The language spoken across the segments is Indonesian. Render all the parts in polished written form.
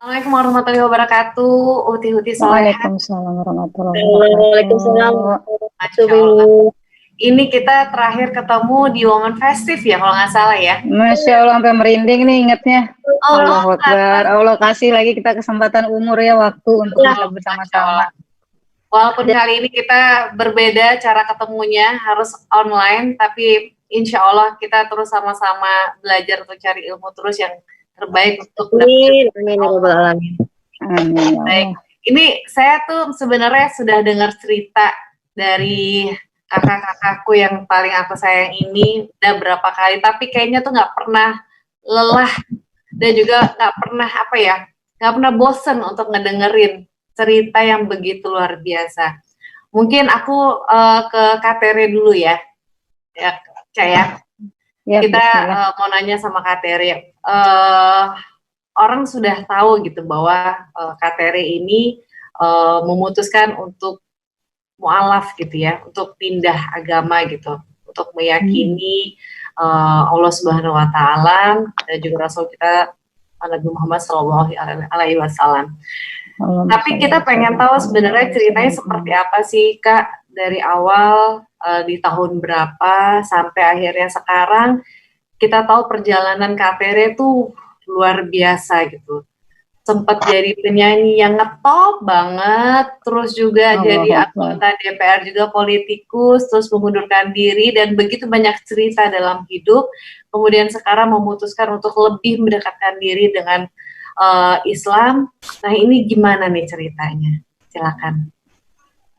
Assalamualaikum warahmatullahi wabarakatuh. Uti-uti soleha. Waalaikumsalam warahmatullahi Waalaikumsalam wabarakatuh. Masya Allah. warahmatullahi Ini kita terakhir ketemu di Women Festive ya, kalau nggak salah ya. Masya Allah, sampai merinding nih ingetnya. Allah Allahu Akbar. Allah kasih lagi kita kesempatan umur ya, waktu untuk bisa Masya bersama-sama. Allah. Walaupun kali ini kita berbeda cara ketemunya, harus online, tapi insya Allah kita terus sama-sama belajar untuk cari ilmu terus yang terbaik untuk Amin, amin ya rabbal alamin. Amin. Ya Baik, Allah. ini saya tuh sebenarnya sudah dengar cerita dari kakak-kakakku yang paling aku sayang ini udah berapa kali, tapi kayaknya tuh nggak pernah lelah dan juga nggak pernah nggak pernah bosen untuk ngedengerin cerita yang begitu luar biasa. Mungkin aku ke Kak Tere dulu ya, Caya. Ya, Kita bismillah. mau nanya sama Kak Tere. Orang sudah tahu gitu bahwa Kak Tere ini memutuskan untuk mu'alaf gitu ya, untuk pindah agama gitu, untuk meyakini Allah Subhanahu wa taala dan juga Rasul kita Nabi Muhammad sallallahu alaihi wasallam. Tapi kita pengen tahu sebenarnya ceritanya seperti apa sih Kak, dari awal di tahun berapa sampai akhirnya sekarang. Kita tahu perjalanan Kak Tere tuh luar biasa gitu. Sempat jadi penyanyi yang ngetop banget, terus juga jadi anggota DPR juga, politikus, terus mengundurkan diri dan begitu banyak cerita dalam hidup. Kemudian sekarang memutuskan untuk lebih mendekatkan diri dengan Islam. Nah, ini gimana nih ceritanya? Silakan.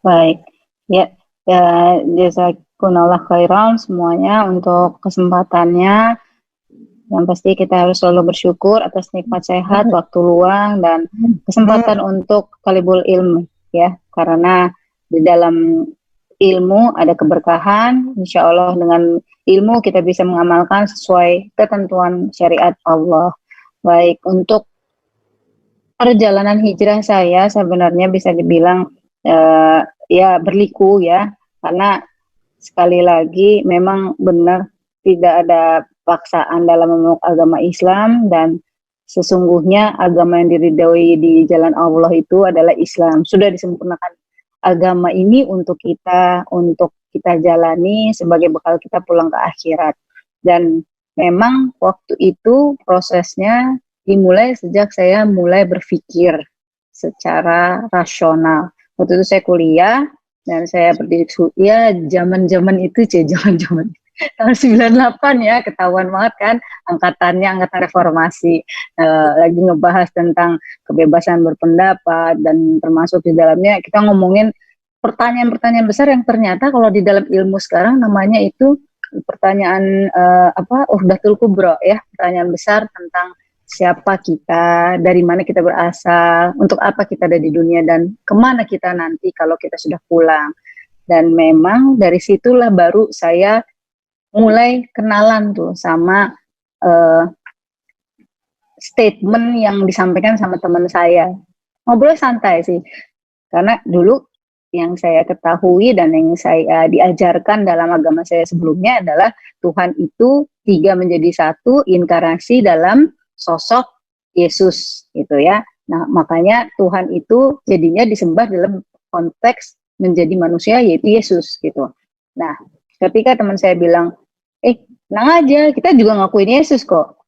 Baik. Ya, jazakumullah khairan semuanya untuk kesempatannya. Yang pasti kita harus selalu bersyukur atas nikmat sehat, waktu luang, dan kesempatan untuk talibul ilmu, ya. Karena di dalam ilmu ada keberkahan. Insya Allah dengan ilmu kita bisa mengamalkan sesuai ketentuan syariat Allah. Baik, untuk perjalanan hijrah saya sebenarnya bisa dibilang ya berliku ya, karena sekali lagi memang benar tidak ada paksaan dalam memeluk agama Islam, dan sesungguhnya agama yang diridhoi di jalan Allah itu adalah Islam. Sudah disempurnakan agama ini untuk kita jalani sebagai bekal kita pulang ke akhirat. Dan memang waktu itu prosesnya dimulai sejak saya mulai berpikir secara rasional. Waktu itu saya kuliah dan saya berdiri ya zaman-zaman itu zaman-zaman tahun 98 ya, ketahuan banget kan angkatan reformasi, lagi ngebahas tentang kebebasan berpendapat, dan termasuk di dalamnya kita ngomongin pertanyaan-pertanyaan besar yang ternyata kalau di dalam ilmu sekarang namanya itu pertanyaan Urdatul Kubro ya, pertanyaan besar tentang siapa kita, dari mana kita berasal, untuk apa kita ada di dunia, dan kemana kita nanti kalau kita sudah pulang. Dan memang dari situlah baru saya mulai kenalan tuh sama statement yang disampaikan sama teman saya. Ngobrol santai sih, karena dulu yang saya ketahui dan yang saya diajarkan dalam agama saya sebelumnya adalah Tuhan itu 3 menjadi 1, inkarnasi dalam sosok Yesus gitu ya. Nah, makanya Tuhan itu jadinya disembah dalam konteks menjadi manusia, yaitu Yesus gitu. Nah, ketika teman saya bilang, tenang aja, kita juga ngakuin Yesus kok.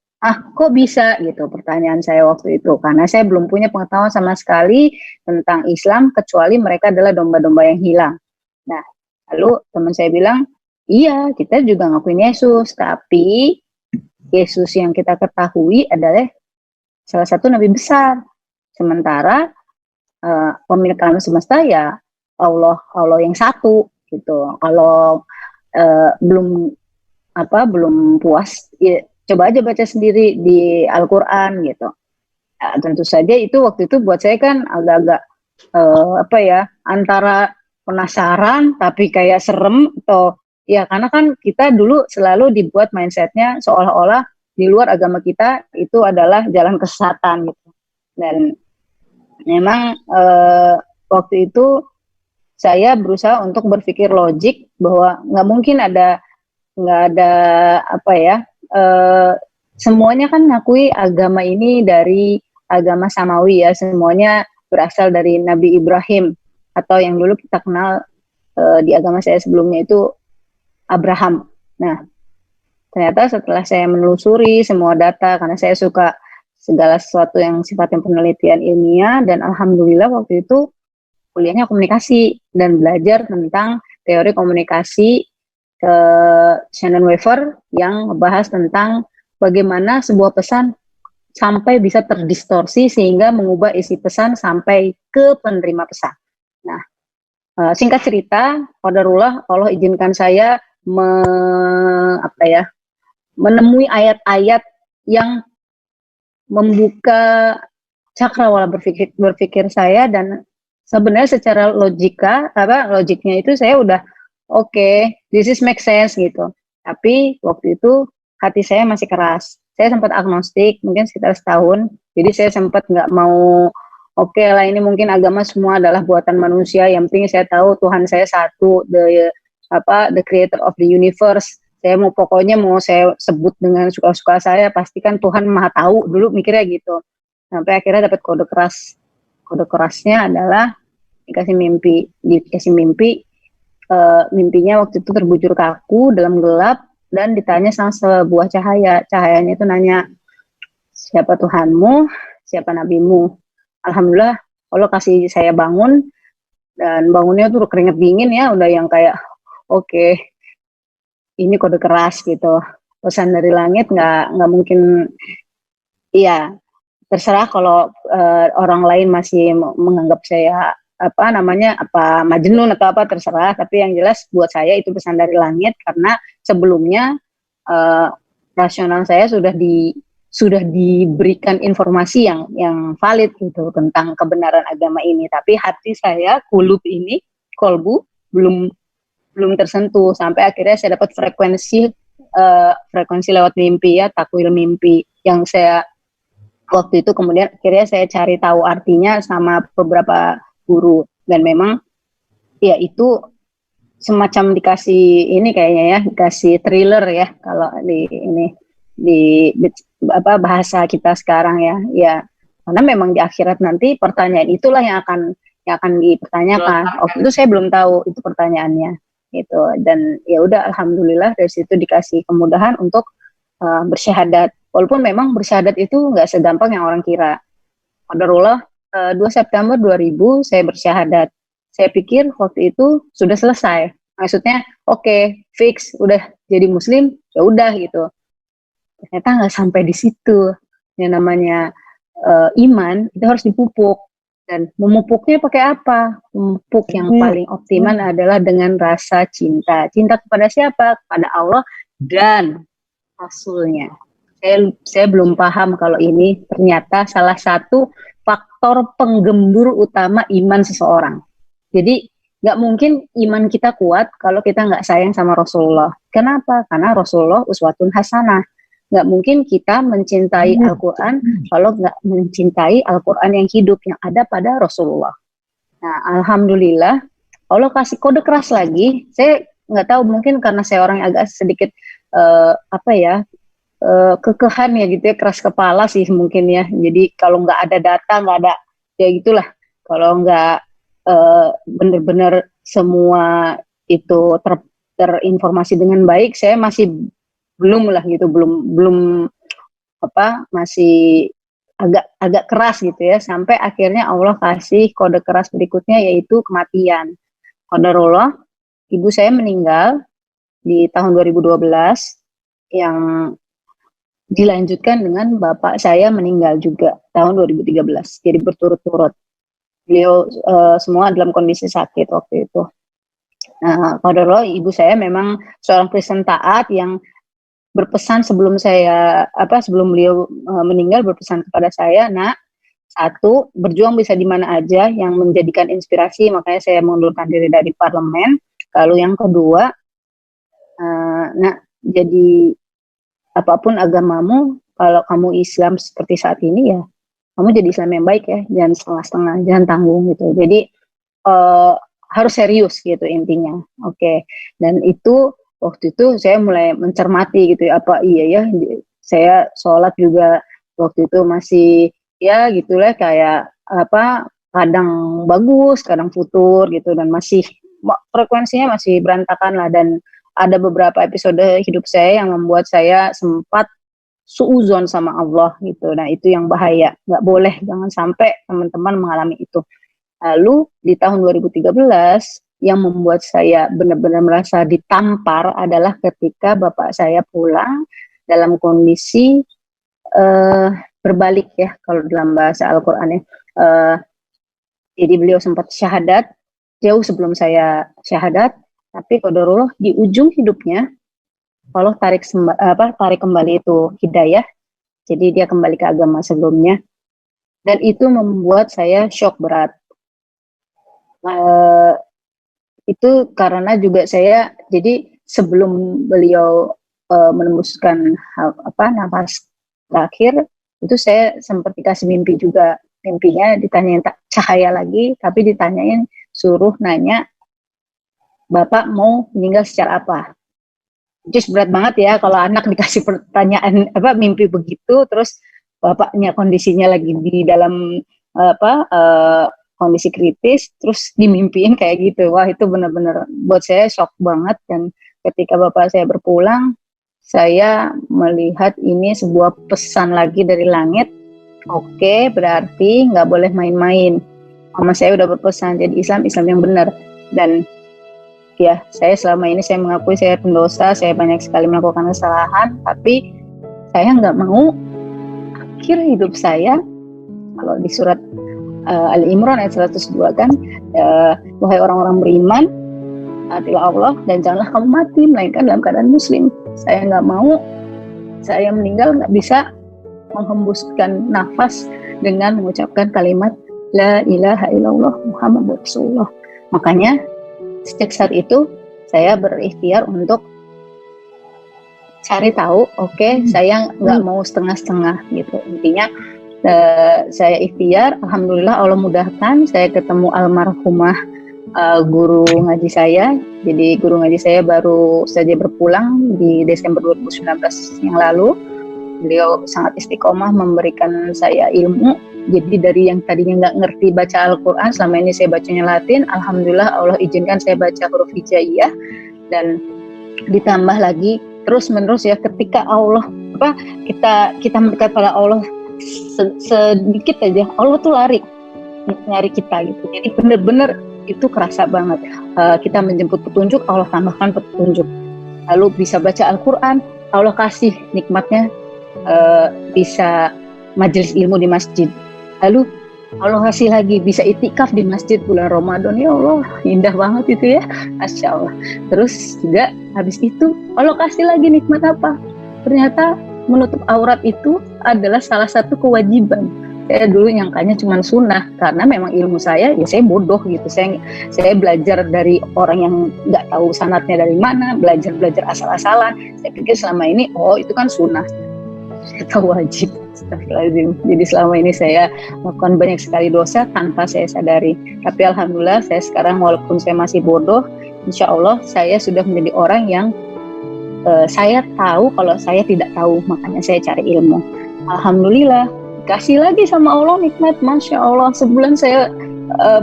Kok bisa gitu, pertanyaan saya waktu itu. Karena saya belum punya pengetahuan sama sekali tentang Islam, kecuali mereka adalah domba-domba yang hilang. Nah, lalu teman saya bilang, iya, kita juga ngakuin Yesus, tapi Yesus yang kita ketahui adalah salah satu nabi besar. Sementara pemilik alam semesta ya Allah yang satu gitu. Kalau belum puas, ya, coba aja baca sendiri di Al-Quran gitu. Tentu saja itu waktu itu buat saya kan agak-agak antara penasaran tapi kayak serem, atau ya karena kan kita dulu selalu dibuat mindsetnya seolah-olah di luar agama kita itu adalah jalan kesesatan gitu. Dan memang waktu itu saya berusaha untuk berpikir logik bahwa nggak mungkin nggak ada semuanya kan ngakui agama ini dari agama Samawi ya, semuanya berasal dari Nabi Ibrahim, atau yang dulu kita kenal di agama saya sebelumnya itu Abraham. Nah, ternyata setelah saya menelusuri semua data, karena saya suka segala sesuatu yang sifatnya penelitian ilmiah, dan alhamdulillah waktu itu kuliahnya komunikasi dan belajar tentang teori komunikasi ke Shannon Weaver yang membahas tentang bagaimana sebuah pesan sampai bisa terdistorsi sehingga mengubah isi pesan sampai ke penerima pesan. Nah, singkat cerita, qadarullah Allah izinkan saya menemui ayat-ayat yang membuka cakrawala berpikir saya, dan sebenarnya secara logiknya itu saya udah oke, this is make sense gitu. Tapi waktu itu hati saya masih keras. Saya sempat agnostik mungkin sekitar setahun. Jadi saya sempat nggak mau, oke lah ini mungkin agama semua adalah buatan manusia. Yang penting saya tahu Tuhan saya satu, the creator of the universe. Saya pokoknya mau saya sebut dengan suka-suka saya, pastikan Tuhan Maha Tahu, dulu mikirnya gitu. Sampai akhirnya dapat kode keras. Kode kerasnya adalah dikasih mimpi. Mimpinya waktu itu terbujur kaku dalam gelap dan ditanya sama sebuah cahaya. Cahayanya itu nanya, siapa Tuhanmu, siapa nabimu. Alhamdulillah Allah kasih saya bangun, dan bangunnya tuh keringet dingin ya, udah yang kayak oke, ini kode keras gitu, pesan dari langit, nggak mungkin. Iya, terserah kalau orang lain masih menganggap saya majnun atau apa, terserah, tapi yang jelas buat saya itu pesan dari langit, karena sebelumnya rasional saya sudah diberikan informasi yang valid gitu tentang kebenaran agama ini, tapi hati saya, kolbu belum tersentuh, sampai akhirnya saya dapat frekuensi lewat mimpi ya, takwil mimpi, yang saya waktu itu kemudian akhirnya saya cari tahu artinya sama beberapa guru, dan memang ya itu semacam dikasih ini kayaknya ya, dikasih thriller ya kalau di bahasa kita sekarang ya, karena memang di akhirat nanti pertanyaan itulah yang akan dipertanyakan. Waktu itu saya belum tahu itu pertanyaannya gitu, dan ya udah alhamdulillah dari situ dikasih kemudahan untuk bersyahadat, walaupun memang bersyahadat itu nggak segampang yang orang kira. Qadarullah 2 September 2000 saya bersyahadat. Saya pikir waktu itu sudah selesai, maksudnya oke, fix, udah jadi muslim, ya udah gitu. Ternyata nggak sampai di situ. Yang namanya iman itu harus dipupuk. Dan memupuknya pakai apa? Memupuk yang paling optimal adalah dengan rasa cinta. Cinta kepada siapa? Kepada Allah dan Rasulnya. Saya belum paham kalau ini ternyata salah satu faktor penggembur utama iman seseorang. Jadi nggak mungkin iman kita kuat kalau kita nggak sayang sama Rasulullah. Kenapa? Karena Rasulullah uswatun hasanah. Nggak mungkin kita mencintai Al-Quran kalau nggak mencintai Al-Quran yang hidup, yang ada pada Rasulullah. Nah, alhamdulillah Allah kasih kode keras lagi. Saya nggak tahu, mungkin karena saya orang yang agak sedikit kekehan ya gitu ya, keras kepala sih mungkin ya. Jadi kalau nggak ada data, nggak ada, ya gitulah. Kalau nggak benar-benar semua itu terinformasi dengan baik, saya masih belum masih agak keras gitu ya, sampai akhirnya Allah kasih kode keras berikutnya, yaitu kematian. Qadarullah, ibu saya meninggal di tahun 2012, yang dilanjutkan dengan bapak saya meninggal juga tahun 2013, jadi berturut-turut. Beliau semua dalam kondisi sakit waktu itu. Nah, qadarullah, ibu saya memang seorang Kristen taat yang berpesan sebelum beliau meninggal, berpesan kepada saya, nak, satu, berjuang bisa di mana aja, yang menjadikan inspirasi, makanya saya mengundurkan diri dari parlemen. Lalu yang kedua, nak, jadi apapun agamamu, kalau kamu Islam seperti saat ini ya, kamu jadi Islam yang baik ya, jangan setengah-setengah, jangan tanggung gitu. Jadi harus serius gitu intinya. Oke. Dan itu waktu itu saya mulai mencermati gitu ya, apa iya ya, saya sholat juga waktu itu masih ya gitulah, kayak apa, kadang bagus, kadang futur gitu, dan masih frekuensinya masih berantakan lah. Dan ada beberapa episode hidup saya yang membuat saya sempat suuzon sama Allah gitu. Nah itu yang bahaya, nggak boleh, jangan sampai teman-teman mengalami itu. Lalu di tahun 2013 yang membuat saya benar-benar merasa ditampar adalah ketika bapak saya pulang dalam kondisi berbalik ya, kalau dalam bahasa Al-Quran ya. Jadi beliau sempat syahadat jauh sebelum saya syahadat, tapi qadarullah di ujung hidupnya Allah tarik kembali itu hidayah. Jadi dia kembali ke agama sebelumnya, dan itu membuat saya shock berat. Itu karena juga saya, jadi sebelum beliau menembuskan nafas terakhir, itu saya sempat dikasih mimpi juga. Mimpinya ditanyain cahaya lagi, tapi ditanyain suruh nanya bapak mau meninggal secara apa. Just berat banget ya kalau anak dikasih pertanyaan mimpi begitu, terus bapaknya kondisinya lagi di dalam kondisi kritis, terus dimimpiin kayak gitu. Wah, itu benar-benar buat saya shock banget. Dan ketika bapak saya berpulang, saya melihat ini sebuah pesan lagi dari langit. Oke, berarti nggak boleh main-main. Mama saya udah berpesan, jadi Islam yang benar. Dan ya, saya selama ini saya mengakui saya pendosa, saya banyak sekali melakukan kesalahan, tapi saya nggak mau akhir hidup saya, kalau di surat Ali Imran ayat 102 kan, wahai orang-orang beriman, taatilah Allah dan janganlah kamu mati melainkan dalam keadaan muslim. Saya nggak mau saya meninggal nggak bisa menghembuskan nafas dengan mengucapkan kalimat La ilaha illallah Muhammadur Rasulullah. Makanya sejak saat itu saya berikhtiar untuk cari tahu, saya nggak mau setengah-setengah gitu. Intinya saya ikhtiar, alhamdulillah Allah mudahkan, saya ketemu almarhumah guru ngaji saya. Jadi guru ngaji saya baru saja berpulang di Desember 2019 yang lalu. Beliau sangat istiqomah memberikan saya ilmu. Jadi dari yang tadinya nggak ngerti baca Al-Quran, selama ini saya bacanya Latin, alhamdulillah Allah izinkan saya baca huruf hijaiyah. Dan ditambah lagi terus menerus ya, ketika Allah kita mendekat pada Allah sedikit aja, Allah tuh lari nyari kita gitu. Jadi benar-benar itu kerasa banget. Kita menjemput petunjuk, Allah tambahkan petunjuk. Lalu bisa baca Al-Quran, Allah kasih nikmatnya bisa majelis ilmu di masjid. Lalu Allah kasih lagi bisa itikaf di masjid bulan Ramadan. Ya Allah, indah banget itu ya, Masya Allah. Terus juga habis itu Allah kasih lagi nikmat apa? Ternyata menutup aurat itu adalah salah satu kewajiban. Saya dulu nyangkanya cuma sunnah, karena memang ilmu saya, ya saya bodoh gitu. Saya belajar dari orang yang nggak tahu sanadnya dari mana, belajar asal-asalan. Saya pikir selama ini, itu kan sunnah, itu wajib. Jadi selama ini saya melakukan banyak sekali dosa tanpa saya sadari. Tapi alhamdulillah saya sekarang walaupun saya masih bodoh, insya Allah saya sudah menjadi orang yang saya tahu kalau saya tidak tahu, makanya saya cari ilmu. Alhamdulillah, kasih lagi sama Allah nikmat, Masya Allah. Sebulan saya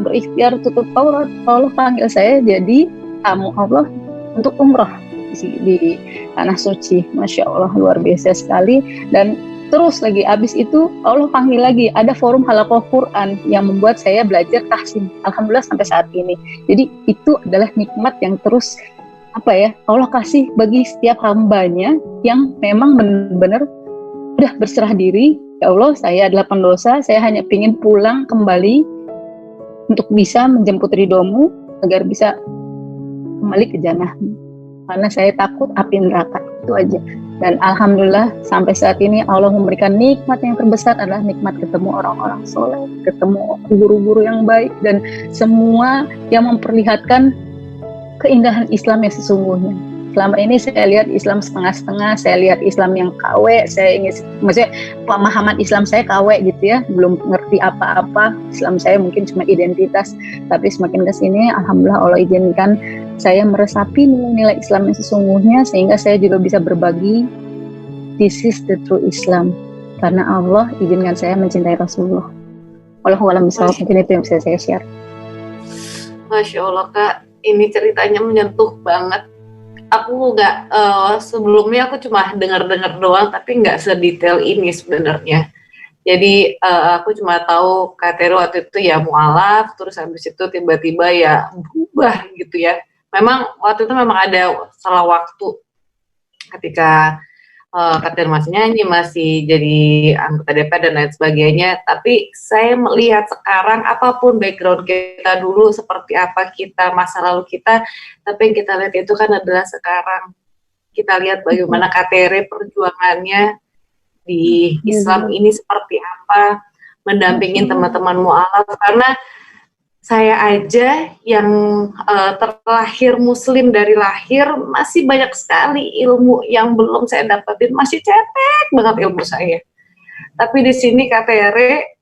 berikhtiar tutup aurat, Allah panggil saya jadi tamu Allah untuk umrah di tanah suci. Masya Allah, luar biasa sekali. Dan terus lagi, abis itu Allah panggil lagi, ada forum halaqah Quran yang membuat saya belajar tahsin. Alhamdulillah sampai saat ini. Jadi itu adalah nikmat yang terus Allah kasih bagi setiap hambanya yang memang benar-benar udah berserah diri. Ya Allah, saya adalah pendosa, saya hanya ingin pulang kembali untuk bisa menjemput ridhomu agar bisa kembali ke jannah-Mu. Karena saya takut api neraka, itu aja. Dan alhamdulillah sampai saat ini Allah memberikan nikmat yang terbesar adalah nikmat ketemu orang-orang soleh, ketemu guru-guru yang baik, dan semua yang memperlihatkan keindahan Islam yang sesungguhnya. Selama ini saya lihat Islam setengah-setengah, saya lihat Islam yang KW, maksudnya pemahaman Islam saya KW gitu ya, belum ngerti apa-apa. Islam saya mungkin cuma identitas, tapi semakin kesini alhamdulillah Allah izinkan saya meresapi nilai Islam yang sesungguhnya, sehingga saya juga bisa berbagi, this is the true Islam. karena Allah izinkan saya mencintai Rasulullah. Wallahu a'lam bishawab. Mungkin itu yang bisa saya share. Masya Allah Kak, ini ceritanya menyentuh banget. Aku nggak sebelumnya aku cuma dengar-dengar doang, tapi nggak sedetail ini sebenarnya. Jadi aku cuma tahu Kak Tere waktu itu ya mualaf, terus habis itu tiba-tiba ya berubah gitu ya. Memang waktu itu memang ada salah waktu ketika Kak Tere masih nyanyi, masih jadi anggota DPR dan lain sebagainya. Tapi saya melihat sekarang apapun background kita dulu seperti apa kita, masa lalu kita, tapi yang kita lihat itu kan adalah sekarang. Kita lihat bagaimana Kak Tere perjuangannya di Islam ini seperti apa, mendampingin teman-teman mualaf, karena saya aja yang terlahir muslim dari lahir masih banyak sekali ilmu yang belum saya dapetin, masih cetek banget ilmu saya. Tapi di sini Kak Tere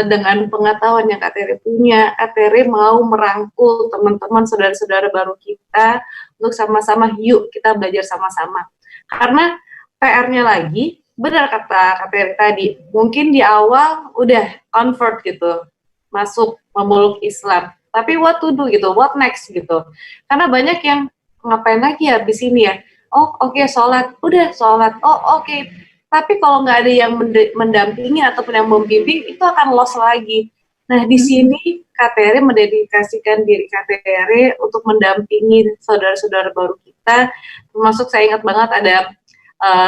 dengan pengetahuan yang Kak Tere punya, Kak Tere mau merangkul teman-teman saudara-saudara baru kita untuk sama-sama yuk kita belajar sama-sama. Karena PR-nya lagi, benar kata Kak Tere tadi, mungkin di awal udah convert gitu, masuk memeluk Islam, tapi what to do gitu, what next gitu, karena banyak yang ngapain lagi habis ini ya, oh oke, sholat, udah sholat, oh oke. Tapi kalau nggak ada yang mendampingi ataupun yang membimbing, itu akan lost lagi. Nah di sini Kak Tere mendedikasikan diri Kak Tere untuk mendampingi saudara-saudara baru kita, termasuk saya ingat banget ada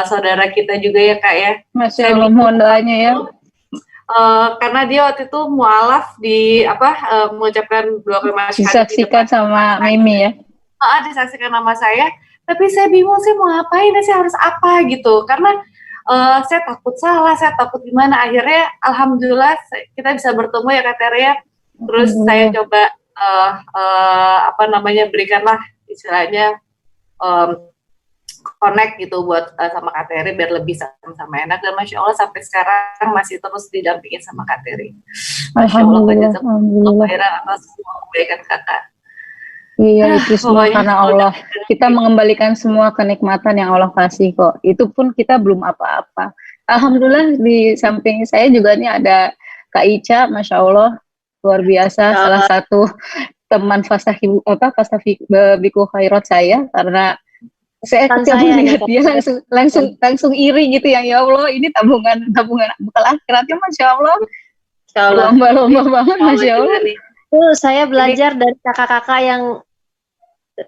saudara kita juga ya Kak ya. Masya Allah, mohon doanya ya. Karena dia waktu itu mualaf di mengucapkan dua kalimat syahadat disaksikan sama Mimi ya. Disaksikan nama saya, tapi saya bingung saya mau ngapain, saya harus apa gitu, karena saya takut salah, saya takut gimana. Akhirnya alhamdulillah kita bisa bertemu ya Kak Tere ya. Terus saya coba berikanlah istilahnya connect gitu buat sama Kak Tere biar lebih sama-sama enak, dan Masya Allah sampai sekarang masih terus didampingin sama Kak Tere. Masya Allah, alhamdulillah atas semua kebaikan Kakak. Iya, itu semua karena Allah. Kita mengembalikan semua kenikmatan yang Allah kasih kok. Itu pun kita belum apa-apa. Alhamdulillah di samping saya juga nih ada Kak Ica, Masya Allah luar biasa, salah satu teman Fastabiqul Khairat saya, karena saya ketika melihat dia langsung iri gitu ya Allah, ini tabungan bekal akhiratnya Masya Allah. Lomba-lomba banget Masya Allah. Saya belajar dari kakak-kakak yang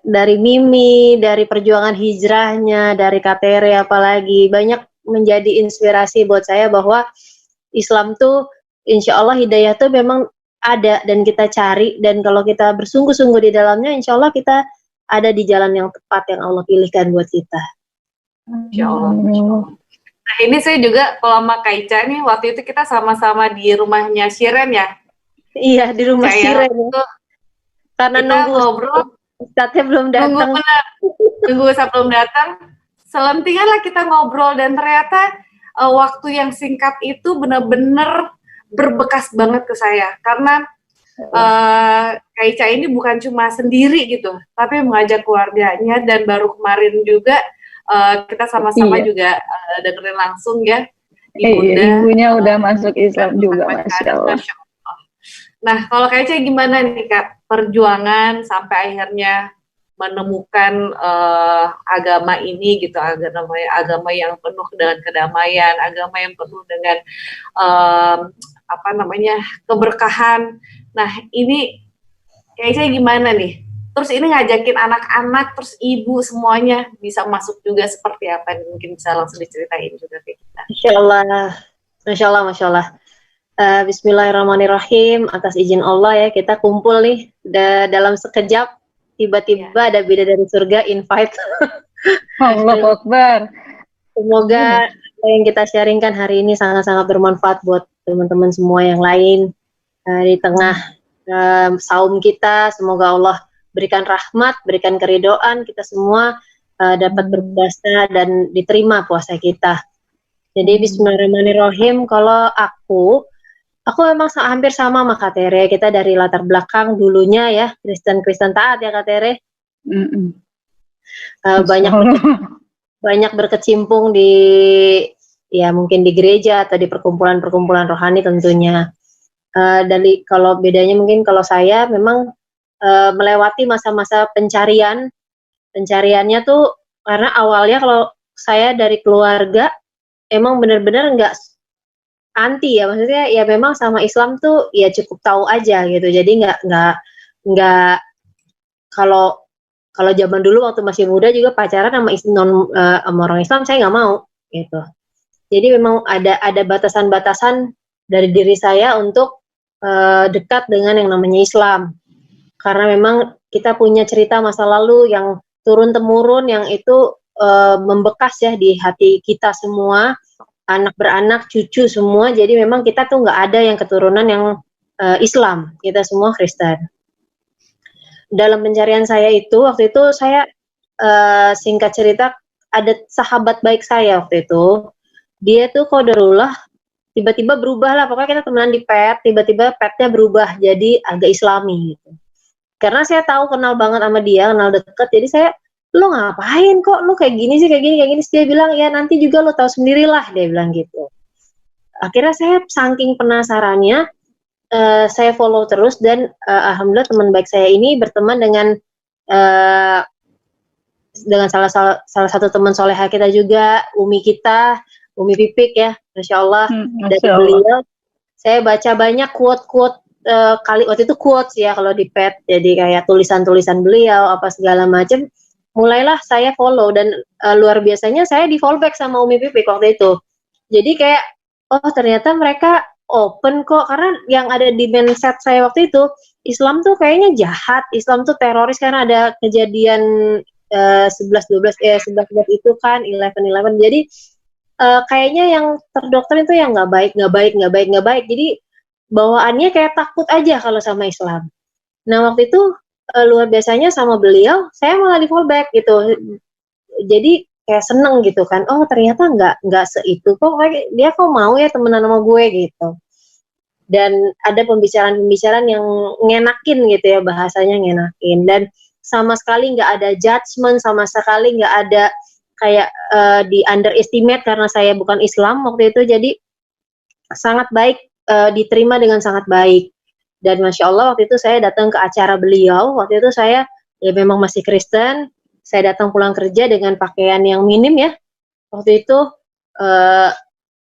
dari Mimi, dari perjuangan hijrahnya, dari Kak Tere apalagi, banyak menjadi inspirasi buat saya bahwa Islam tuh insya Allah hidayah tuh memang ada dan kita cari, dan kalau kita bersungguh-sungguh di dalamnya insya Allah kita ada di jalan yang tepat yang Allah pilihkan buat kita. Insya Allah. Nah ini saya juga kalau sama Kak Ica nih, waktu itu kita sama-sama di rumahnya Shiren ya. Iya, di rumah Shiren. Karena kita ngobrol, Ustadznya belum datang. Nunggu sebelum datang, selentingan lah kita ngobrol, dan ternyata waktu yang singkat itu benar-benar berbekas banget ke saya, karena Kak Ica ini bukan cuma sendiri gitu, tapi mengajak keluarganya, dan baru kemarin juga kita sama-sama juga dengerin langsung ya, ibunya udah masuk Islam juga, Masya Allah. Nah kalau Kak Ica gimana nih Kak, perjuangan sampai akhirnya menemukan agama ini gitu, agama yang penuh dengan kedamaian, agama yang penuh dengan keberkahan. Nah ini kayaknya gimana nih? Terus ini ngajakin anak-anak, terus ibu semuanya bisa masuk juga seperti apa? Mungkin bisa langsung diceritain juga ke kita. Masya Allah. Bismillahirrahmanirrahim. Atas izin Allah ya, kita kumpul nih dalam sekejap. Tiba-tiba ada bidadari surga invite. Allahu Akbar. Semoga yang kita sharingkan hari ini sangat-sangat bermanfaat buat teman-teman semua yang lain. Di tengah saum kita, semoga Allah berikan rahmat, berikan keridhaan, kita semua dapat berpuasa dan diterima puasa kita. Jadi bismillahirrahmanirrahim. Kalau aku memang hampir sama sama Kak Tere. Kita dari latar belakang dulunya ya Kristen taat ya Kak Tere. Banyak berkecimpung di ya mungkin di gereja atau di perkumpulan-perkumpulan rohani tentunya. Kalau bedanya mungkin kalau saya memang melewati masa-masa pencariannya tuh karena awalnya kalau saya dari keluarga emang benar-benar nggak anti ya, maksudnya ya memang sama Islam tuh ya cukup tahu aja gitu, jadi nggak kalau zaman dulu waktu masih muda juga pacaran sama sama orang Islam saya nggak mau gitu. Jadi memang ada batasan-batasan dari diri saya untuk dekat dengan yang namanya Islam, karena memang kita punya cerita masa lalu yang turun-temurun yang itu membekas ya di hati kita semua, anak beranak, cucu semua. Jadi memang kita tuh nggak ada yang keturunan yang Islam, kita semua Kristen. Dalam pencarian saya itu, waktu itu saya singkat cerita, ada sahabat baik saya waktu itu, dia tuh qadarullah tiba-tiba berubah lah, pokoknya kita temenan di pet, tiba-tiba petnya berubah jadi agak Islami gitu. Karena saya tahu kenal banget sama dia, kenal deket, jadi saya, lo ngapain kok, lo kayak gini sih, kayak gini. Dia bilang, ya nanti juga lo tahu sendirilah, dia bilang gitu. Akhirnya saya saking penasarannya, saya follow terus dan alhamdulillah teman baik saya ini berteman dengan salah satu teman soleha kita juga, Umi Pipik ya, Masya Allah. Dari beliau saya baca banyak quote-quote kali waktu itu quotes ya kalau di pet, jadi kayak tulisan-tulisan beliau apa segala macam. Mulailah saya follow dan luar biasanya saya di follow back sama Umi Pipik waktu itu. Jadi kayak oh ternyata mereka open kok, karena yang ada di mindset saya waktu itu Islam tuh kayaknya jahat, Islam tuh teroris karena ada kejadian 11-12 itu kan 11-11, jadi kayaknya yang terdoktrin itu yang nggak baik. Jadi bawaannya kayak takut aja kalau sama Islam. Nah waktu itu luar biasanya sama beliau, saya malah di fallback gitu. Jadi kayak seneng gitu kan. Oh ternyata nggak seitu kok. Dia kok mau ya temenan sama gue gitu. Dan ada pembicaraan yang ngenakin gitu ya, bahasanya ngenakin. Dan sama sekali nggak ada judgement, sama sekali nggak ada kayak di underestimate karena saya bukan Islam waktu itu. Jadi sangat baik, diterima dengan sangat baik. Dan Masya Allah waktu itu saya datang ke acara beliau. Waktu itu saya ya memang masih Kristen. Saya datang pulang kerja dengan pakaian yang minim ya waktu itu.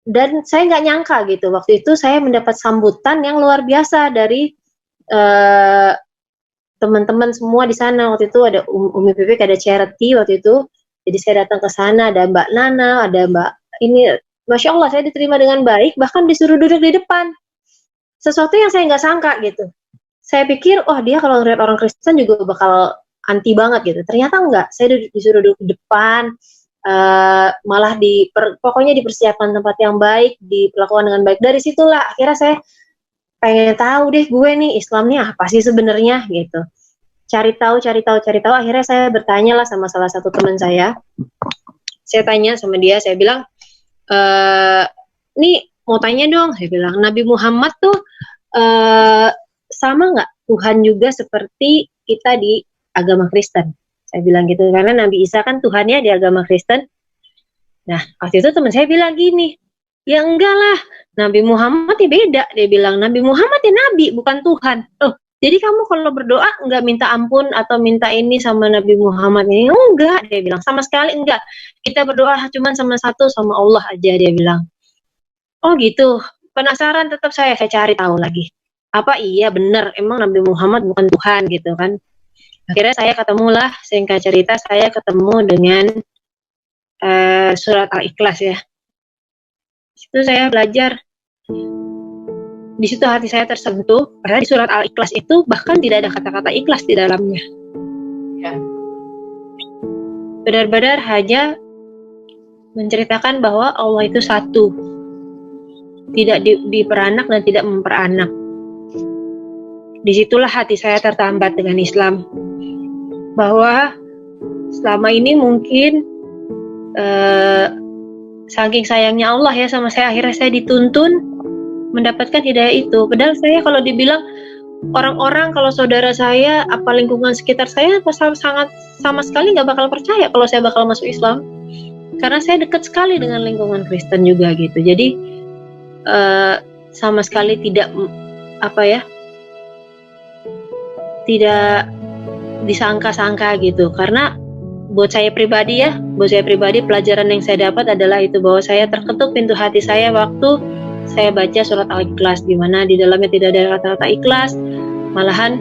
Dan saya nggak nyangka gitu. Waktu itu saya mendapat sambutan yang luar biasa dari teman-teman semua di sana. Waktu itu ada Umi Pipik, ada charity waktu itu. Jadi saya datang ke sana, ada Mbak Nana, ada Mbak ini. Masya Allah saya diterima dengan baik, bahkan disuruh duduk di depan. Sesuatu yang saya nggak sangka gitu. Saya pikir, oh dia kalau ngeliat orang Kristen juga bakal anti banget gitu. Ternyata enggak, saya disuruh duduk di depan, malah pokoknya dipersiapkan tempat yang baik, diperlakukan dengan baik. Dari situlah akhirnya saya pengen tahu deh gue nih Islamnya apa sih sebenarnya gitu. Cari tahu. Akhirnya saya bertanya lah sama salah satu teman saya. Saya tanya sama dia, saya bilang, nih mau tanya dong, saya bilang, Nabi Muhammad tuh sama nggak Tuhan juga seperti kita di agama Kristen? Saya bilang gitu, karena Nabi Isa kan Tuhannya di agama Kristen. Nah, waktu itu teman saya bilang gini, ya enggak lah, Nabi Muhammad ya beda. Dia bilang, Nabi Muhammad ya Nabi, bukan Tuhan. Oh, jadi kamu kalau berdoa enggak minta ampun atau minta ini sama Nabi Muhammad ini? Enggak, dia bilang, sama sekali enggak. Kita berdoa cuma sama satu, sama Allah aja, dia bilang. Oh gitu, penasaran tetap saya cari tahu lagi. Apa iya benar, emang Nabi Muhammad bukan Tuhan gitu kan. Akhirnya saya ketemulah, singkat cerita saya ketemu dengan surat Al-Ikhlas ya. Itu saya belajar. Di situ hati saya tersentuh, karena di surat Al-Ikhlas itu bahkan tidak ada kata-kata ikhlas di dalamnya. Ya. Benar-benar hanya menceritakan bahwa Allah itu satu. Tidak diperanak dan tidak memperanak. Disitulah hati saya tertambat dengan Islam. Bahwa selama ini mungkin saking sayangnya Allah ya sama saya, akhirnya saya dituntun mendapatkan hidayah itu. Padahal saya kalau dibilang orang-orang, kalau saudara saya, apa lingkungan sekitar saya, sangat sama sekali nggak bakal percaya kalau saya bakal masuk Islam. karena saya dekat sekali dengan lingkungan Kristen juga gitu. Jadi sama sekali tidak tidak disangka-sangka gitu. Karena buat saya pribadi pelajaran yang saya dapat adalah itu, bahwa saya terketuk pintu hati saya waktu saya baca surat Al-Ikhlas, di mana di dalamnya tidak ada kata-kata ikhlas, malahan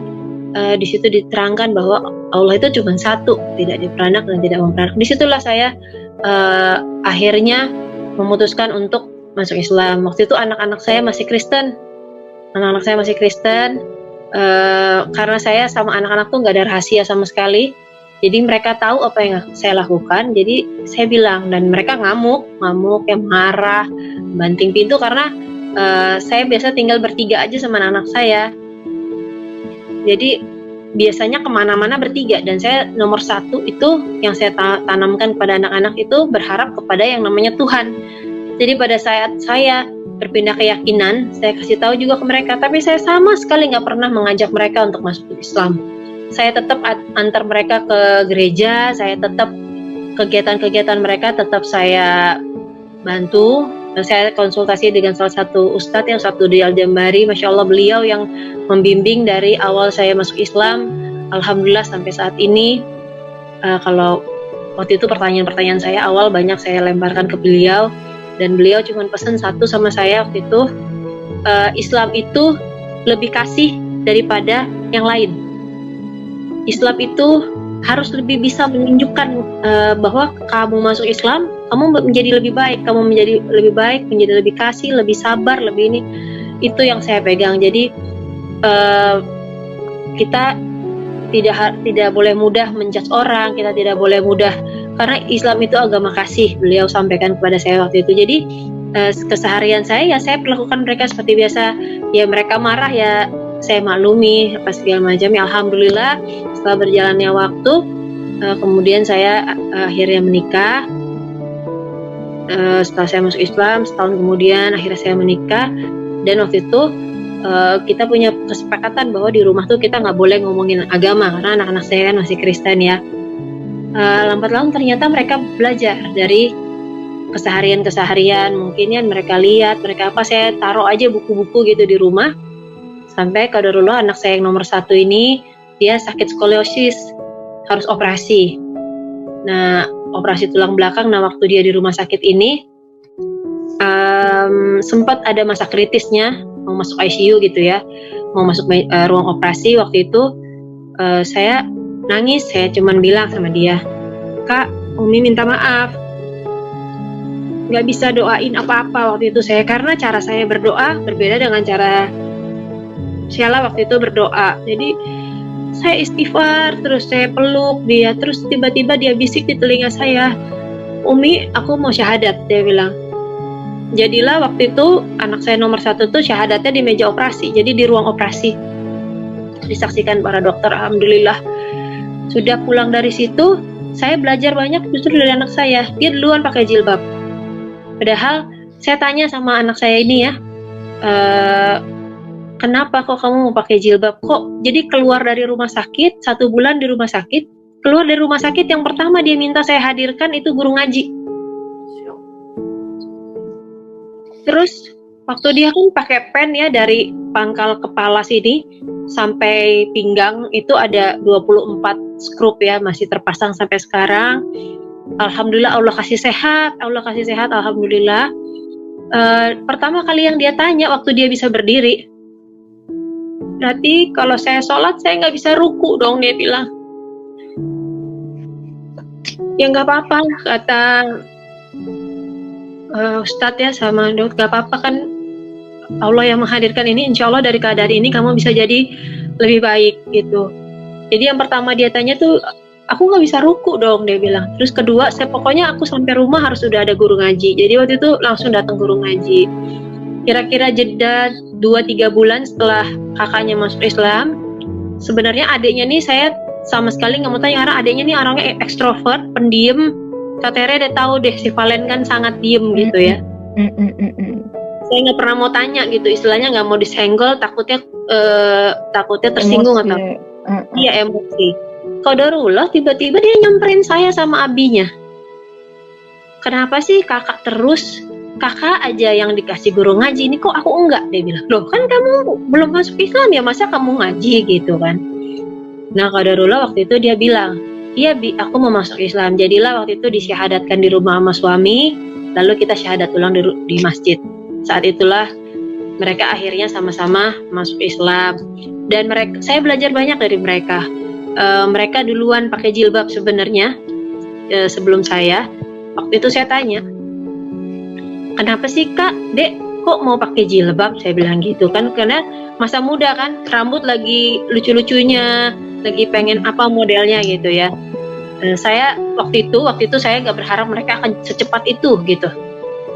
di situ diterangkan bahwa Allah itu cuma satu, tidak diperanak dan tidak memperanak. Disitulah saya akhirnya memutuskan untuk masuk Islam. Waktu itu anak-anak saya masih Kristen, karena saya sama anak-anak tuh nggak ada rahasia sama sekali. Jadi mereka tahu apa yang saya lakukan. Jadi saya bilang, dan mereka ngamuk yang marah, banting pintu, karena saya biasa tinggal bertiga aja sama anak-anak saya. Jadi biasanya kemana-mana bertiga, dan saya nomor satu itu yang saya tanamkan kepada anak-anak itu berharap kepada yang namanya Tuhan. Jadi pada saat saya berpindah keyakinan, saya kasih tahu juga ke mereka, tapi saya sama sekali nggak pernah mengajak mereka untuk masuk ke Islam. Saya tetap antar mereka ke gereja, saya tetap kegiatan-kegiatan mereka tetap saya bantu. Dan saya konsultasi dengan salah satu ustadz yang satu di Al-Jambari, Masya Allah, beliau yang membimbing dari awal saya masuk Islam. Alhamdulillah sampai saat ini, kalau waktu itu pertanyaan-pertanyaan saya awal banyak saya lemparkan ke beliau, dan beliau cuma pesan satu sama saya waktu itu, Islam itu lebih kasih daripada yang lain. Islam itu harus lebih bisa menunjukkan bahwa kamu masuk Islam, kamu menjadi lebih baik, menjadi lebih kasih, lebih sabar, lebih ini. Itu yang saya pegang. Jadi kita tidak boleh mudah menjudge orang, kita tidak boleh mudah, karena Islam itu agama kasih, beliau sampaikan kepada saya waktu itu. Jadi keseharian saya saya perlakukan mereka seperti biasa. Ya mereka marah, ya saya maklumi apa segala macam. Ya alhamdulillah setelah berjalannya waktu, kemudian saya akhirnya menikah. Setelah saya masuk Islam, setahun kemudian akhirnya saya menikah. Dan waktu itu kita punya kesepakatan bahwa di rumah tuh kita nggak boleh ngomongin agama, karena anak-anak saya kan masih Kristen ya. Lambat laun ternyata mereka belajar dari keseharian, mungkin ya mereka lihat, mereka apa, saya taruh aja buku-buku gitu di rumah. Sampai qadarullah anak saya yang nomor 1 ini, dia sakit skoliosis, harus operasi. Nah, operasi tulang belakang. Nah, waktu dia di rumah sakit ini, sempat ada masa kritisnya, mau masuk ICU gitu ya, mau masuk ruang operasi. Waktu itu saya nangis, saya cuman bilang sama dia, "Kak, Umi minta maaf, nggak bisa doain apa-apa waktu itu saya, karena cara saya berdoa berbeda dengan cara Sheila waktu itu berdoa. Jadi saya istighfar, terus saya peluk dia, terus tiba-tiba dia bisik di telinga saya, "Umi, aku mau syahadat," dia bilang. Jadilah waktu itu anak saya nomor 1 tuh syahadatnya di meja operasi, jadi di ruang operasi, disaksikan para dokter. Alhamdulillah. Sudah pulang dari situ, saya belajar banyak justru dari anak saya. Dia duluan pakai jilbab. Padahal saya tanya sama anak saya ini ya, "Kenapa kok kamu mau pakai jilbab? Kok jadi keluar dari rumah sakit, 1 bulan di rumah sakit, keluar dari rumah sakit yang pertama dia minta saya hadirkan itu guru ngaji." Terus waktu dia kan pakai pen ya, dari pangkal kepala sini sampai pinggang itu ada 24 skrup ya, masih terpasang sampai sekarang. Alhamdulillah Allah kasih sehat, alhamdulillah. Pertama kali yang dia tanya waktu dia bisa berdiri, "Berarti kalau saya sholat saya nggak bisa ruku dong," dia bilang. "Ya nggak apa-apa," kata Ustadz ya sama dok, "gak apa-apa kan Allah yang menghadirkan ini, insya Allah dari keadaan ini kamu bisa jadi lebih baik," gitu. Jadi yang pertama dia tanya tuh, "Aku nggak bisa ruku dong," dia bilang. Terus kedua, pokoknya aku sampai rumah harus sudah ada guru ngaji. Jadi waktu itu langsung datang guru ngaji. Kira-kira jeda 2-3 bulan setelah kakaknya masuk Islam, sebenarnya adiknya nih saya sama sekali nggak mau tanya, karena adiknya nih orangnya ekstrovert, pendiam. Kak Tere udah tahu deh, si Valen kan sangat diem gitu ya. Saya nggak pernah mau tanya gitu, istilahnya nggak mau disenggol, takutnya tersinggung atau iya emosi. Qadarullah tiba-tiba dia nyamperin saya sama abinya. kenapa sih kakak aja yang dikasih guru ngaji, ini kok aku enggak? Dia bilang, loh kan kamu belum masuk Islam ya, masa kamu ngaji gitu kan. Nah qadarullah waktu itu dia bilang, iya Bi, aku mau masuk Islam. Jadilah waktu itu disyahadatkan di rumah sama suami, lalu kita syahadat ulang di masjid. Saat itulah mereka akhirnya sama-sama masuk Islam. Dan saya belajar banyak dari mereka. Mereka duluan pakai jilbab sebenarnya sebelum saya. Waktu itu saya tanya, kenapa sih Kak, Dek, kok mau pakai jilbab? Saya bilang gitu kan, karena masa muda kan, rambut lagi lucu-lucunya, lagi pengen apa modelnya gitu ya. Saya waktu itu saya nggak berharap mereka akan secepat itu gitu.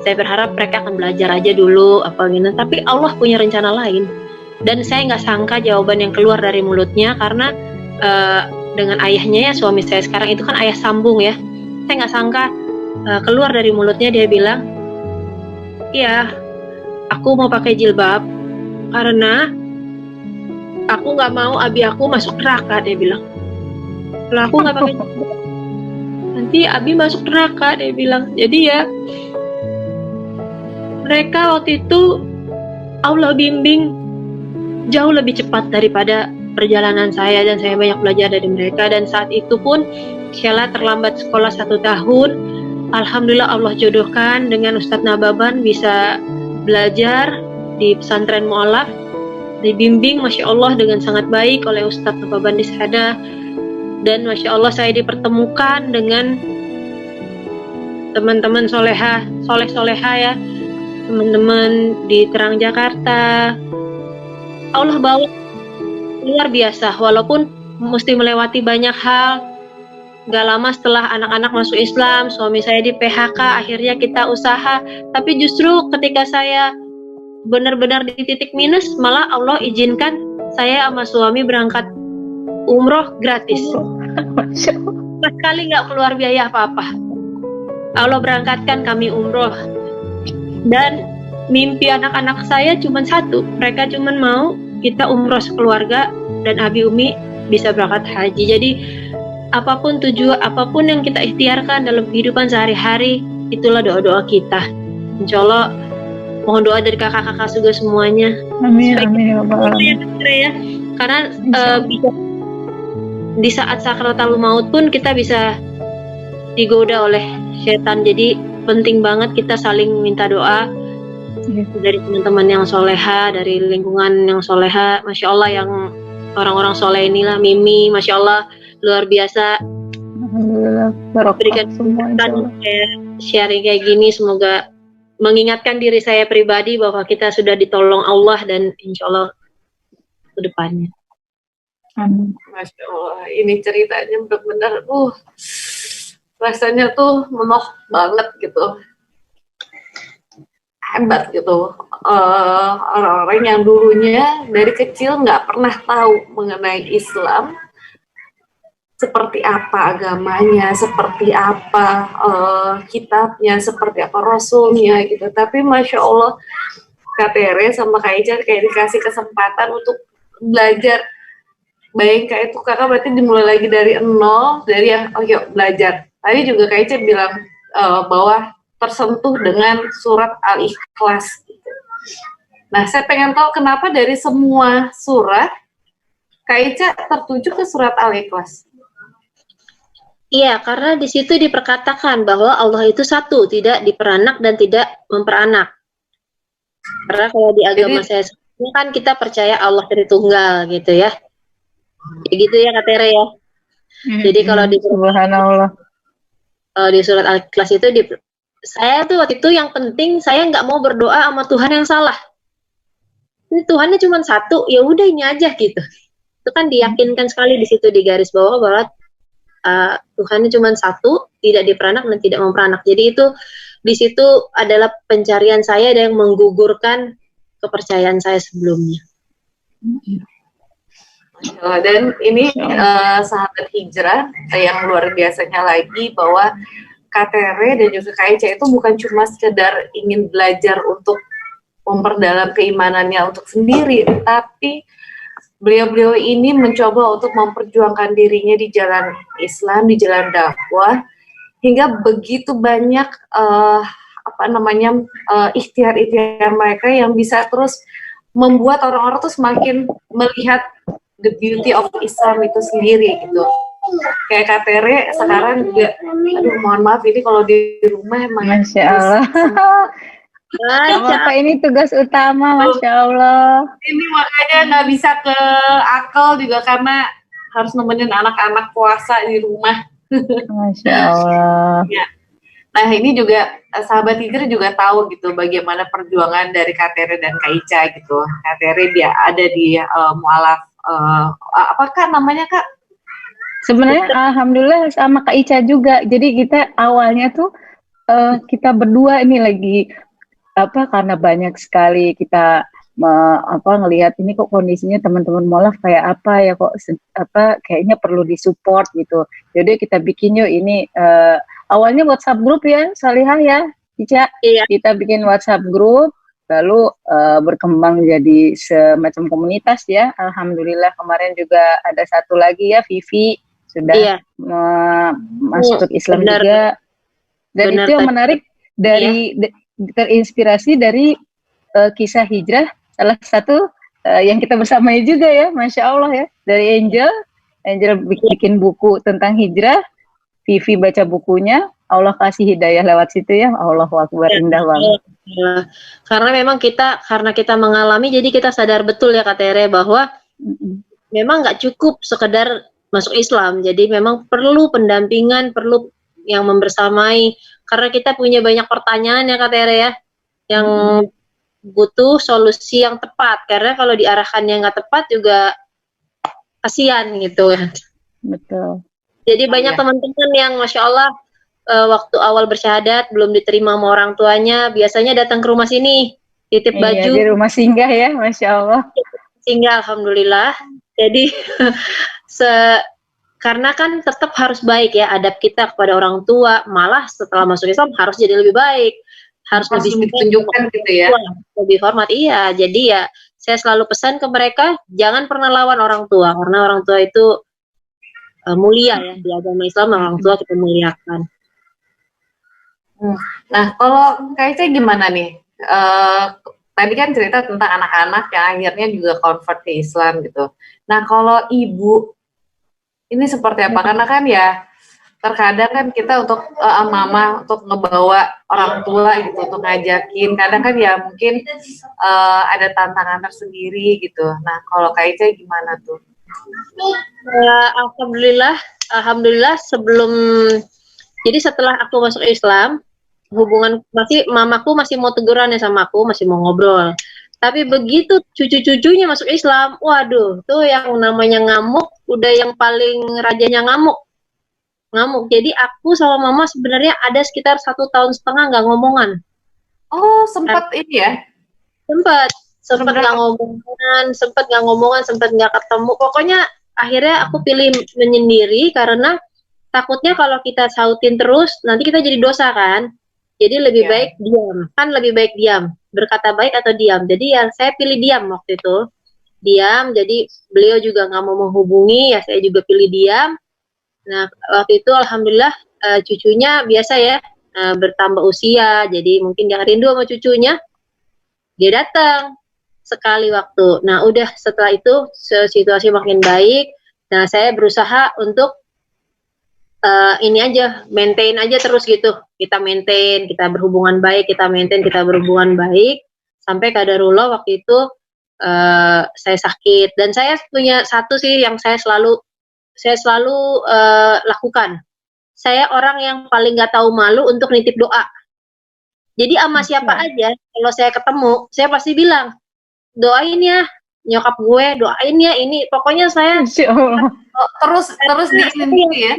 Saya berharap mereka akan belajar aja dulu apa gitu. Tapi Allah punya rencana lain. Dan saya nggak sangka jawaban yang keluar dari mulutnya, karena dengan ayahnya ya, suami saya sekarang itu kan ayah sambung ya. Saya nggak sangka keluar dari mulutnya dia bilang, iya, aku mau pakai jilbab karena aku nggak mau abi aku masuk neraka, dia bilang. Kalau aku nggak pakai jilbab, nanti abi masuk neraka, dia bilang. Jadi ya, mereka waktu itu Allah bimbing jauh lebih cepat daripada perjalanan saya, dan saya banyak belajar dari mereka. Dan saat itu pun Sheila terlambat sekolah 1 tahun. Alhamdulillah Allah jodohkan dengan Ustadz Nababan bisa belajar di pesantren Mu'alaf, dibimbing Masya Allah dengan sangat baik oleh Ustadz Nababan di Sada. Dan Masya Allah saya dipertemukan dengan teman-teman soleh-soleha ya, teman-teman di Terang Jakarta. Allah bawa luar biasa, walaupun mesti melewati banyak hal. Gak lama setelah anak-anak masuk Islam, suami saya di PHK, akhirnya kita usaha. Tapi justru ketika saya benar-benar di titik minus, malah Allah izinkan saya sama suami berangkat umroh gratis. Sama sekali gak keluar biaya apa-apa. Allah berangkatkan kami umroh. Dan mimpi anak-anak saya cuma satu, mereka cuma mau kita umroh sekeluarga dan abi umi bisa berangkat haji. Jadi apapun tujuan, apapun yang kita ikhtiarkan dalam kehidupan sehari-hari, itulah doa-doa kita. Insya Allah mohon doa dari kakak-kakak juga semuanya. Amin, amin ya. Karena di saat sakaratul maut pun kita bisa digoda oleh setan. Jadi penting banget kita saling minta doa dari teman-teman yang soleha, dari lingkungan yang soleha. Masya Allah, yang orang-orang soleh inilah, Mimi, Masya Allah, luar biasa. Alhamdulillah, berikan kesempatan sharing kayak gini, semoga mengingatkan diri saya pribadi bahwa kita sudah ditolong Allah dan insya Allah ke depannya. Masya Allah, ini ceritanya benar-benar rasanya tuh menoh banget gitu, hebat gitu. Orang-orang yang dulunya dari kecil nggak pernah tahu mengenai Islam, seperti apa agamanya, seperti apa kitabnya, seperti apa rasulnya gitu. Tapi Masya Allah, Kak Tere sama Kak Ica kayak dikasih kesempatan untuk belajar. Bayangkan itu kakak berarti dimulai lagi dari nol, dari yang yuk belajar. Tadi juga Kak Ica bilang bahwa tersentuh dengan surat Al-Ikhlas gitu. Nah, saya pengen tahu kenapa dari semua surat Kak Ica tertuju ke surat Al-Ikhlas. Iya, karena di situ diperkatakan bahwa Allah itu satu, tidak diperanak dan tidak memperanak. Karena kalau di agama saya kan kita percaya Allah Tritunggal gitu ya. Kayak gitu ya Kak Tere ya. Jadi kalau di Subhanallah, di surat Al-Ikhlas itu saya tuh waktu itu yang penting saya nggak mau berdoa sama Tuhan yang salah. Ini Tuhannya cuma satu, ya udah ini aja gitu. Itu kan diyakinkan sekali di situ, di garis bawah bahwa Tuhannya cuma satu, tidak diperanak dan tidak memperanak. Jadi itu di situ adalah pencarian saya yang menggugurkan kepercayaan saya sebelumnya. Dan ini sahabat hijrah yang luar biasanya lagi, bahwa Kak Tere dan juga Kak Ica itu bukan cuma sekedar ingin belajar untuk memperdalam keimanannya untuk sendiri, tapi beliau-beliau ini mencoba untuk memperjuangkan dirinya di jalan Islam, di jalan dakwah, hingga begitu banyak ikhtiar-ikhtiar mereka yang bisa terus membuat orang-orang tuh semakin melihat the beauty of Islam itu sendiri gitu. Kayak Kak Tere sekarang juga, aduh mohon maaf ini kalau di rumah emang Masya Allah. Apa ini tugas utama, Masya Allah. Ini makanya nggak bisa ke akal juga karena harus nemenin anak-anak puasa di rumah. Masya Allah. Ya. Nah ini juga sahabat Hijrah juga tahu gitu bagaimana perjuangan dari Kak Tere dan Kak Ica gitu. Kak Tere dia ada di mualaf apa Kak namanya Kak? Sebenarnya alhamdulillah sama Kak Ica juga. Jadi kita awalnya tuh kita berdua ini lagi karena banyak sekali kita ngelihat ini kok kondisinya teman-teman mualaf kayak apa ya, kok kayaknya perlu disupport gitu. Jadi kita bikin yuk ini awalnya WhatsApp grup ya, Salihah ya, Ica. Iya. Kita bikin WhatsApp grup, lalu berkembang jadi semacam komunitas ya. Alhamdulillah kemarin juga ada satu lagi ya, Vivi sudah masuk Islam juga. Dan itu yang menarik dari terinspirasi dari kisah hijrah salah satu yang kita bersamai juga ya, Masya Allah ya, dari Angel bikin buku tentang hijrah, Vivi baca bukunya, Allah kasih hidayah lewat situ ya. Allahu Akbar, indah banget. Karena memang karena kita mengalami, jadi kita sadar betul ya Kak Tere bahwa memang nggak cukup sekedar masuk Islam, jadi memang perlu pendampingan, perlu yang membersamai, karena kita punya banyak pertanyaan ya Kak Tere ya, yang butuh solusi yang tepat, karena kalau diarahkan yang nggak tepat juga kasihan gitu kan. Betul. Jadi banyak teman-teman yang Masya Allah waktu awal bersyahadat belum diterima sama orang tuanya, biasanya datang ke rumah sini, titip baju. Di rumah singgah ya, Masya Allah. Singgah, Alhamdulillah. Jadi karena kan tetap harus baik ya adab kita kepada orang tua, malah setelah masuk Islam harus jadi lebih baik, harus lebih ditunjukkan gitu ya, lebih hormat. Iya, jadi ya saya selalu pesan ke mereka jangan pernah lawan orang tua, karena orang tua itu mulia ya di agama Islam, orang tua kita muliakan. Nah kalau Kak Ica gimana nih? Tadi kan cerita tentang anak-anak yang akhirnya juga convert ke Islam gitu. Nah kalau ibu ini seperti apa? Karena kan ya terkadang kan kita untuk mama untuk ngebawa orang tua gitu, untuk ngajakin. Kadang kan ya mungkin ada tantangan tersendiri gitu. Nah kalau Kak Ica gimana tuh? Alhamdulillah jadi setelah aku masuk Islam, hubungan mamaku masih mau teguran ya sama aku, masih mau ngobrol. Tapi begitu cucu-cucunya masuk Islam, waduh, tuh yang namanya ngamuk, udah yang paling rajanya ngamuk. Jadi aku sama mama sebenarnya ada sekitar 1,5 tahun nggak ngomongan. Oh, sempat ini ya? Sempat nggak ngomongan, sempat nggak ketemu. Pokoknya akhirnya aku pilih menyendiri karena takutnya kalau kita sautin terus nanti kita jadi dosa kan. Jadi lebih baik diam. Kan lebih baik diam. Berkata baik atau diam. Jadi ya saya pilih diam waktu itu. Diam, jadi beliau juga nggak mau menghubungi, ya saya juga pilih diam. Nah, waktu itu alhamdulillah cucunya biasa ya, bertambah usia, jadi mungkin dia rindu sama cucunya. Dia datang sekali waktu. Nah, udah setelah itu situasi makin baik. Nah, saya berusaha untuk ini aja, maintain aja terus gitu. Kita maintain, kita berhubungan baik, kita maintain, kita berhubungan baik. Sampai qadarullah waktu itu saya sakit. Dan saya punya satu sih yang saya selalu lakukan. Saya orang yang paling nggak tahu malu untuk nitip doa. Jadi sama siapa aja, kalau saya ketemu, saya pasti bilang, doain ya nyokap gue, doain ya ini. Pokoknya saya terus diingat ya.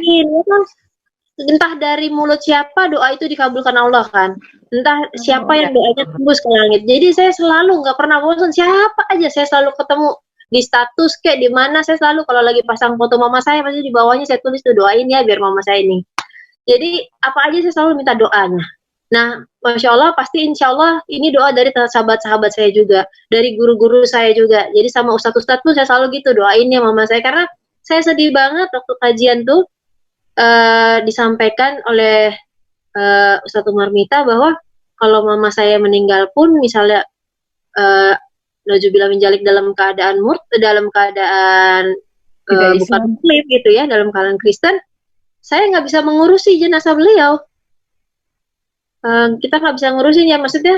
Entah dari mulut siapa doa itu dikabulkan Allah kan. Entah siapa yang doanya tembus ke langit. Jadi saya selalu nggak pernah bosan, siapa aja saya selalu ketemu di status kayak di mana, saya selalu kalau lagi pasang foto mama saya pasti di bawahnya saya tulis tuh doain ya biar mama saya ini. Jadi apa aja saya selalu minta doanya. Nah, Masya Allah pasti insya Allah ini doa dari sahabat-sahabat saya juga, dari guru-guru saya juga. Jadi sama ustadz-ustadz pun saya selalu gitu doain ya mama saya, karena saya sedih banget waktu kajian tuh disampaikan oleh Ustadz Umar Mita bahwa kalau mama saya meninggal pun misalnya naudzubillah min dzalik dalam keadaan dalam keadaan bukan muslim gitu ya, dalam keadaan Kristen, saya nggak bisa mengurusi jenazah beliau. Kita nggak bisa ngurusin ya, maksudnya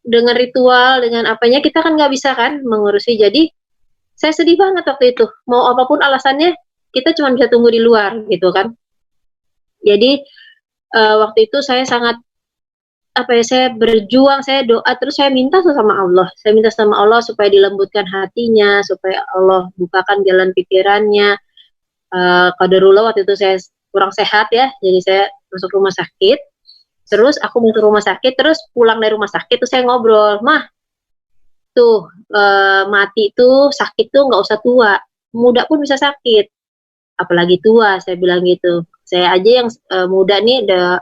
dengan ritual, dengan apanya kita kan nggak bisa kan mengurusi. Jadi saya sedih banget waktu itu. Mau apapun alasannya, kita cuma bisa tunggu di luar gitu kan. Jadi waktu itu saya sangat saya berjuang, saya doa terus, saya minta sama Allah. Saya minta sama Allah supaya dilembutkan hatinya, supaya Allah bukakan jalan pikirannya. Qadarullah waktu itu saya kurang sehat ya, jadi saya masuk rumah sakit. Terus aku masuk rumah sakit, terus pulang dari rumah sakit tuh saya ngobrol, "Mah, tuh mati tuh sakit tuh nggak usah tua, muda pun bisa sakit, apalagi tua," saya bilang gitu. Saya aja yang muda nih, udah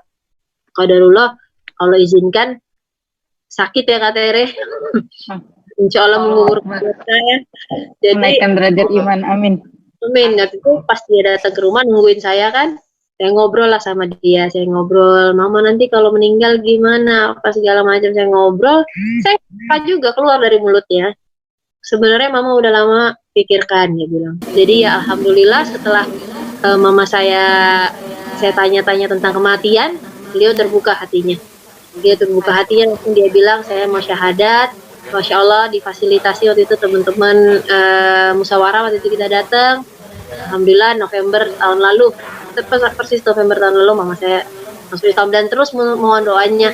qadarullah Allah izinkan sakit ya Kak Tere. Insya Allah menguburkan saya. Jadi menaikkan derajat iman, amin. Amin. Nah, itu pas dia datang ke rumah nungguin saya kan, saya ngobrol lah sama dia. Saya ngobrol, "Mama nanti kalau meninggal gimana?" Apa segala macam saya ngobrol. Saya juga keluar dari mulutnya. "Sebenarnya Mama udah lama pikirkan," dia bilang. Jadi ya alhamdulillah setelah mama saya tanya-tanya tentang kematian, beliau terbuka hatinya. Dia terbuka hatinya, langsung dia bilang, "Saya mau syahadat." Masya Allah difasilitasi waktu itu teman-teman musyawarah, waktu itu kita datang. Alhamdulillah November tahun lalu, persis November tahun lalu mama saya masuk Islam, dan terus mohon doanya.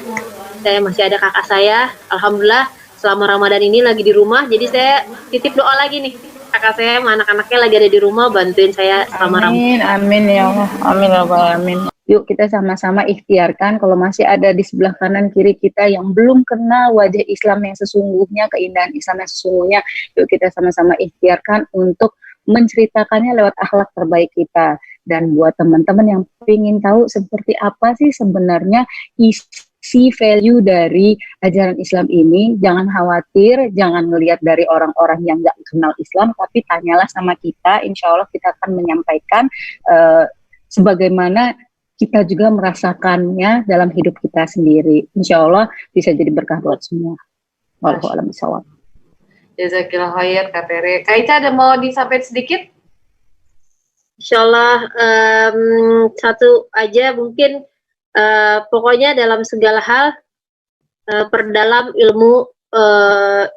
Saya masih ada kakak saya, alhamdulillah selama Ramadan ini lagi di rumah, jadi saya titip doa lagi nih. Kakak saya sama anak-anaknya lagi ada di rumah bantuin saya selama Ramadan. Amin ya Allah, amin ya Allah, amin. Yuk kita sama-sama ikhtiarkan kalau masih ada di sebelah kanan kiri kita yang belum kenal wajah Islam yang sesungguhnya, keindahan Islam yang sesungguhnya, yuk kita sama-sama ikhtiarkan untuk menceritakannya lewat akhlak terbaik kita. Dan buat teman-teman yang ingin tahu seperti apa sih sebenarnya isi value dari ajaran Islam ini, jangan khawatir, jangan melihat dari orang-orang yang nggak kenal Islam, tapi tanyalah sama kita, insya Allah kita akan menyampaikan sebagaimana kita juga merasakannya dalam hidup kita sendiri. Insya Allah bisa jadi berkah buat semua. Wallahu a'lam bishawab. Jazakillah khair Kak Tere. Kak Ica ada mau disampaikan sedikit? Insya Allah satu aja mungkin, pokoknya dalam segala hal perdalam ilmu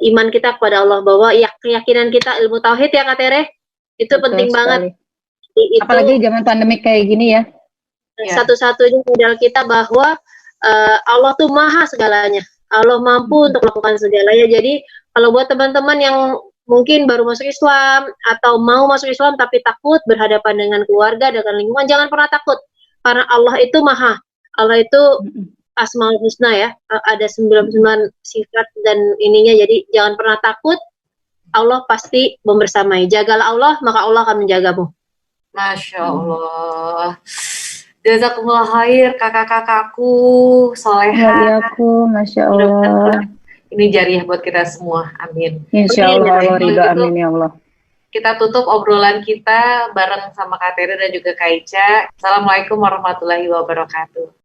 iman kita kepada Allah, bahwa keyakinan kita ilmu tauhid ya Kak Tere, itu betul penting sekali banget. Apalagi zaman pandemik kayak gini ya. Satu-satunya modal kita bahwa Allah tuh maha segalanya, Allah mampu untuk melakukan segalanya. Jadi kalau buat teman-teman yang mungkin baru masuk Islam atau mau masuk Islam tapi takut berhadapan dengan keluarga, dengan lingkungan, jangan pernah takut, karena Allah itu maha, Allah itu Asmaul Husna ya, ada 99 sifat dan ininya, jadi jangan pernah takut, Allah pasti membersamai. Jagalah Allah, maka Allah akan menjagamu. Masya Allah. Jazakumullah khair kakak-kakakku soleha. Aku, Masya Allah. Ini jariah buat kita semua, amin. Insya Allah, Allah ridho, amin ya Allah. Kita tutup obrolan kita bareng sama Kak Tere dan juga Kak Ica. Assalamualaikum warahmatullahi wabarakatuh.